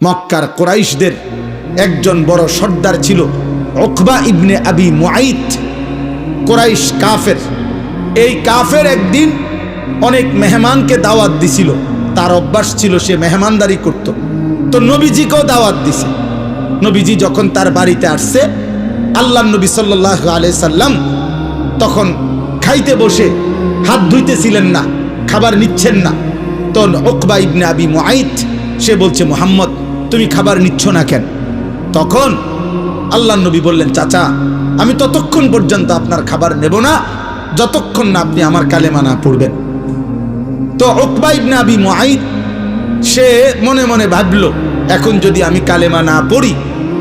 মক্কার কুরাইশদের একজন বড় সর্দার ছিল উকবা ইবনে আবি মুআইত। কুরাইশ কাফের, এই কাফের একদিন অনেক মেহমানকে দাওয়াত দিছিল। তার অভ্যাস ছিল সে মেহমানদারি করত। তো নবীজিকেও দাওয়াত দিছে। নবীজি যখন তার বাড়িতে আসছে, আল্লাহ নবী সাল্লাল্লাহু আলাইহি সাল্লাম তখন খাইতে বসে হাত ধুইতেছিলেন না, খাবার নিচ্ছেন না। তো উকবা ইবনে আবি মুআইত সে বলছে, মুহাম্মদ তুমি খাবার নিচ্ছ না কেন? তখন আল্লাহ নবী বললেন, চাচা আমি ততক্ষণ পর্যন্ত আপনার খাবার নেব না যতক্ষণ না আপনি আমার কালেমা না পড়বেন। তো উকবা ইবনে আবি মুআইত সে মনে মনে ভাবল, এখন যদি আমি কালেমা না পড়ি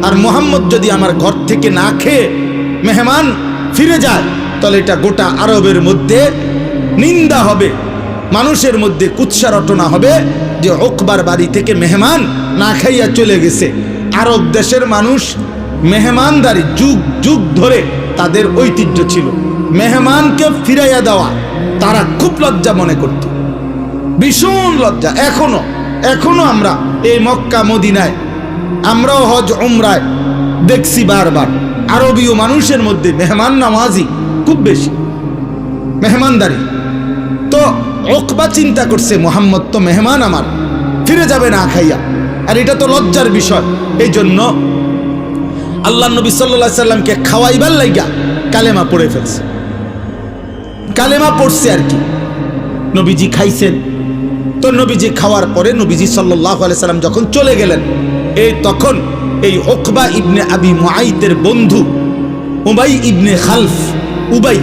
আর মুহাম্মদ যদি আমার ঘর থেকে না খেয়ে মেহমান ফিরে যায়, তাহলে এটা গোটা আরবের মধ্যে নিন্দা হবে, মানুষের মধ্যে কুৎসা রটনা হবে যে উকবার বাড়ি থেকে মেহমান না খাইয়া চলে গেছে। আরব দেশের মানুষ মেহমানদারি যুগ যুগ ধরে তাদের ঐতিহ্য ছিল। মেহমানকে ফিরাইয়া দেওয়া তারা খুব লজ্জা মনে করত, ভীষণ লজ্জা। এখনো আমরা এই মক্কা মদিনায়, আমরাও হজ উমরায় দেখছি বারবার আরবীয় মানুষের মধ্যে মেহমান নামাজি খুব বেশি, মেহমানদারি। তো উকবা চিন্তা করছে, মুহাম্মদ তো মেহমান আমার, ফিরে যাবে না খাইয়া, আর এটা তো লজ্জার বিষয়। এই জন্য আল্লাহ নবী সাল্লাল্লাহু আলাইহি সাল্লামকে খাওয়াইবার লাইগা কালেমা পড়ে ফেলছে। কালেমা পড়ছে আর কি। নবীজি খাইছেন। তো নবীজি খাওয়ার পরে নবীজি সাল্লাল্লাহু আলাইহি সাল্লাম যখন চলে গেলেন, তখন এই উকবা ইবনে আবি মুআইতের বন্ধু উবাই ইবনে খালফ, উবাই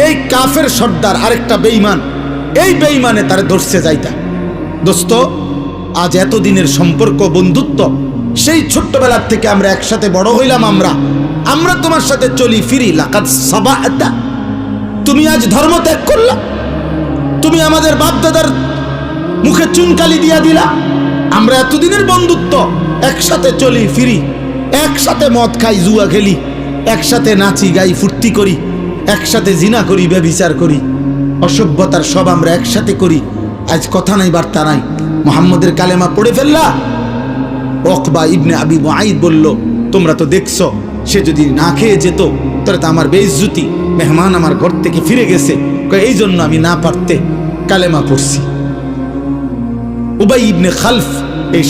এই কাফের সর্দার আরেকটা বেঈমান, এই বেঈমানে তারে ধরছে যাইতা, দোস্ত আজ এতদিনের সম্পর্ক বন্ধুত্ব, সেই ছোট্টবেলার থেকে আমরা একসাথে বড় হইলাম, আমরা তোমার সাথে চলি ফিরি, লাকাদ সাবাআতা, তুমি আজ ধর্ম ত্যাগ করলা, তুমি আমাদের বাপদাদার মুখে চুনকালি দিয়া দিলা। আমরা এতদিনের বন্ধুত্ব, একসাথে চলি ফিরি, একসাথে মদ খাই, জুয়া খেলি, একসাথে নাচি গাই, ফুর্তি করি, একসাথে জিনা করি, ব্যভিচার করি, অসভ্যতার সব আমরা একসাথে করি। আজ কথা নাই বার্তা নাই, মুহাম্মদের কালেমা পড়ে ফেললা। উকবা ইবনে আবি মুআইত বলল, তোমরা তো দেখছো, সে যদি না খেয়ে যেত তাহলে তো আমার বেইজ্জতি, মেহমান আমার ঘর থেকে ফিরে গেছে, এই জন্য আমি না পারতে কালেমা পড়ছি। উবাই ইবনে খালফ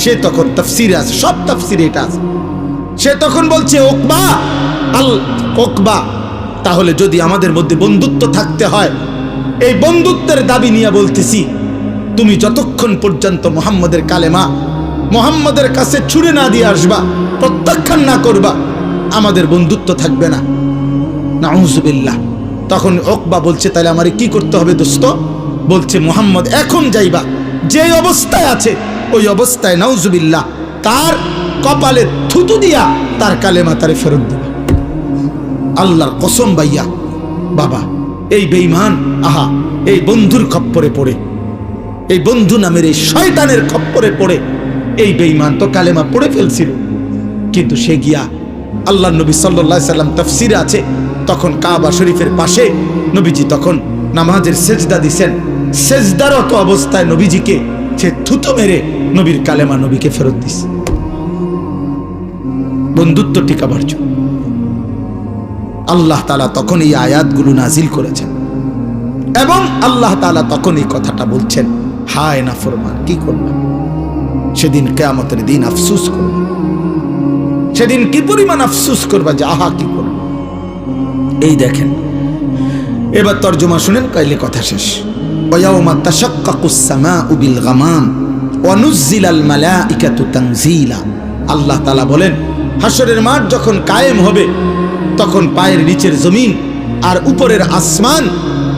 সে তখন তাফসিরে আছে, সব তাফসিরে এটা আছে, সে তখন বলছে, উকবা তাহলে যদি আমাদের মধ্যে বন্ধুত্ব থাকতে হয়, এই বন্ধুত্বের দাবি নিয়ে বলতেছি, তুমি যতক্ষণ পর্যন্ত মুহাম্মদের কালেমা মুহাম্মদের কাছে ছুড়ে না দিয়ে আসবা, প্রত্যাখ্যান না করবা, আমাদের বন্ধুত্ব থাকবে না। নাউজুবিল্লাহ। তখন উকবা বলছে, তাহলে আমারে কি করতে হবে দোস্ত? বলছে, মুহাম্মদ এখন যাইবা, যে অবস্থায় আছে ওই অবস্থায় নাউজুবিল্লাহ তার কপালে থুতু দিয়া তার কালেমা তারে ফেরত দিবা। আল্লাহর কসম ভাইয়া বাবা, এই বেঈমান আহা এই বন্ধুর খপ্পরে পড়ে, এই বন্ধু নামের এই শয়তানের খপ্পরে পড়ে এই বেঈমান তো কালেমা পড়ে ফেলছিল। কিন্তু সে গিয়া আল্লাহ নবী সাল্লাল্লাহু আলাইহি সাল্লাম তাফসিরে আছে, তখন কাবা শরীফের পাশে নবীজি তখন নামাজের সেজদা দিছেন, সেজদারত অবস্থায় নবীজিকে সে থুতু মেরে নবীর কালেমা নবীকে ফেরত দিছে, বন্ধুত্ব টিকাবার জন্য। আল্লাহ তাআলা তখন এই আয়াতগুলো নাজিল করেছেন এবং আল্লাহ তাআলা তখন এই কথাটা বলছেন, হায় নাফরমান, কি করলাম? সেদিন কিয়ামতের দিন আফসোস করবে, সেদিন কি পরিমাণ আফসোস করবা যে আহা কি করব। এই দেখেন, এবার তর্জমা শুনেন, কাইলে কথা শেষ। ওয়ায়াউমা তাশাক্কাকুস সামাউ বিল গামাম ওয়া নুজ্জিলাল মালাইকাতু তানজিলা। আল্লাহ তাআলা বলেন, হাসরের মাঠ যখন কায়েম হবে, তখন পায়ের নিচের জমিন আর উপরের আসমান,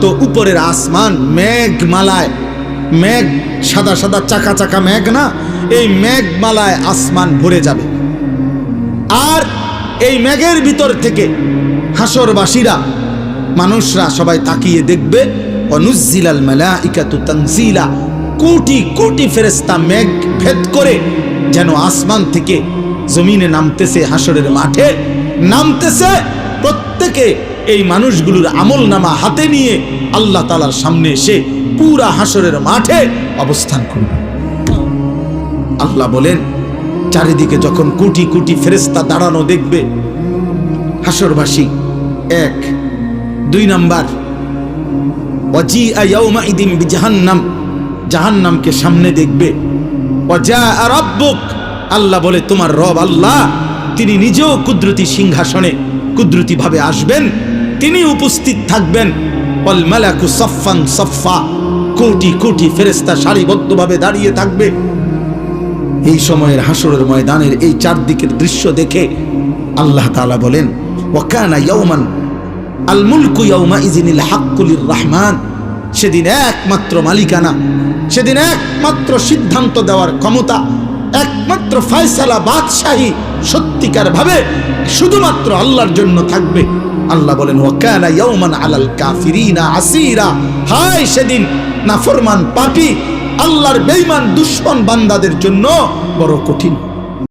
তো উপরের আসমান মেঘমালায়, মেঘ সাদা সাদা চাকা চাকা মেঘ না, এই মেঘমালায় আসমান ভরে যাবে। আর এই মেঘের ভিতর থেকে হাসরবাসীরা, মানুষরা সবাই তাকিয়ে দেখবে, অনুজ্জিলাল মালাইকাতু তানজিলা, কোটি কোটি ফেরেশতা মেঘ ভেদ করে যেন আসমান থেকে জমিনে নামতেছে, হাসরের মাঠে নামতেছে। প্রত্যেকে এই মানুষগুলোর আমলনামা হাতে নিয়ে আল্লাহ তাআলার সামনে এসে পুরা হাসরের মাঠে অবস্থান করবে। আল্লাহ বলেন, চারিদিকে যখন কোটি কোটি ফেরেশতা দাঁড়ানো দেখবে হাসরবাসী, 1 2 নাম্বার ওয়াজিআ ইয়াউমাইদিন বিজাহান্নাম, জাহান্নামকে সামনে দেখবে। ওয়াজাআ রাব্বুক, আল্লাহ বলে তোমার রব আল্লাহ তিনি নিজেও কুদরতি সিংহাসনে কুদরতি ভাবে আসবেন, তিনি উপস্থিত থাকবেন। ওয়াল মালাকু সাফফান সাফফা, কোটি কোটি ফেরেশতা সারিবদ্ধভাবে দাঁড়িয়ে থাকবে। এই সময়ের হাসরের ময়দানের এই চারদিকের দৃশ্য দেখে আল্লাহ তাআলা বলেন ওয়া কানা ইয়াওমান আল মুলকু ইয়াউমাইযিনিল হাক্কু লির রহমান, সেদিন একমাত্র মালিকানা, সেদিন একমাত্র সিদ্ধান্ত দেওয়ার ক্ষমতা, একমাত্র ফয়সালা বাদশাহী সত্যিকার ভাবে শুধুমাত্র আল্লাহর জন্য থাকবে। আল্লাহ বলেন ওয়া কানা ইয়াওমান আলাল কাফিরিনা আসীরা, হায় সেদিন নাফরমান পাপী আল্লাহর বেঈমান দুশমন বান্দাদের জন্য বড় কঠিন।